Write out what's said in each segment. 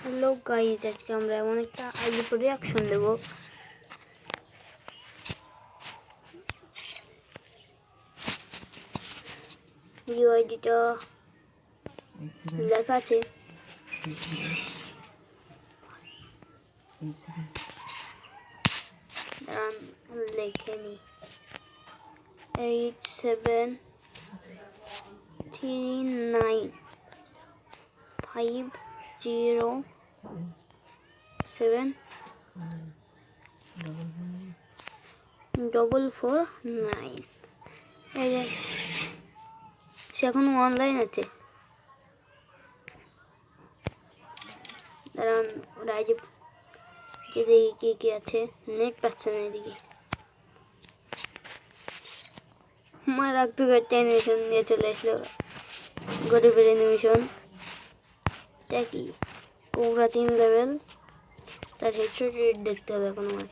Hello guys, আজকে আমরা এমন একটা আইডির উপর রিয়াকশন দেব। আইডিটা লেখা আছে লেখে নি 8739504449। এই যে সে এখনো অনলাইন আছে। দাঁড়ান, ওরা দেখি কি আছে। নেট পাচ্ছে না এদিকে। আমার রাখতে অ্যানিমেশন নিয়ে চলে আসলো। গরিবের অ্যানিমেশন কি কোবরা 3 লেভেল। তার হেডশট রেট দেখতে হবে এখন আমার।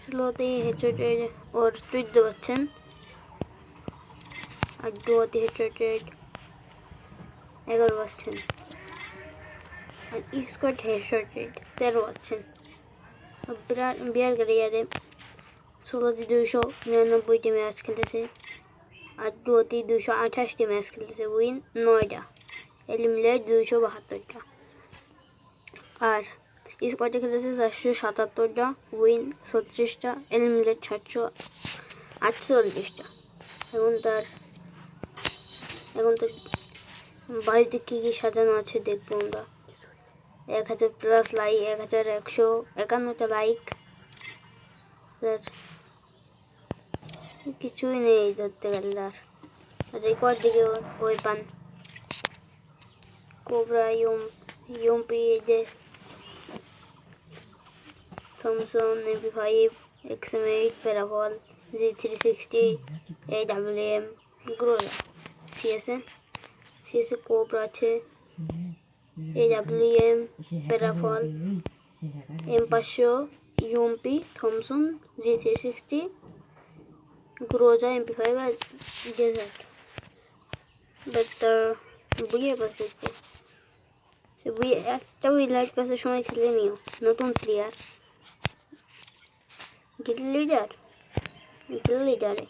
স্লোতে হেডশট রেট ওর 14 পাচ্ছেন, আর ডুয়োতে হেডশট রেট 11 পাচ্ছেন, আর স্কোয়াড হেডশট রেট 13 পাচ্ছেন। বিয়ার গাড়িয়াতে 16টি 299টি ম্যাচ খেলতেছে, আর ডুয়োতে 228টি ম্যাচ খেলতেছে, উইন 9টা, এলিমিনেট 272টা। আর স্কোয়াডে খেলেছে 477টা, উইন 36টা, এলিমিনেট 748টা। এখন তো বাড়িতে কি কি সাজানো আছে দেখবো আমরা। 1000 প্লাস লাইক, 1151টা লাইক। কিছুই নেই ধরতে গেলে। আর রেকর্ড দিকে ওই পান কোবরা ইউএমপি, এই যে Thompson MP5, XM8, Parafall, G360, AWM, Groza, CS cobra আছে, AWM, Parafall, M500, UMP, Thompson, G360, Groza, MP5 আর ডেজার্ট। তার বুয়ে পাস দেখবো। সে বুয়ে একটা লাইট পাসের সময় খেলে নিও। নতুন প্লেয়ার, গিল্ড লিডারে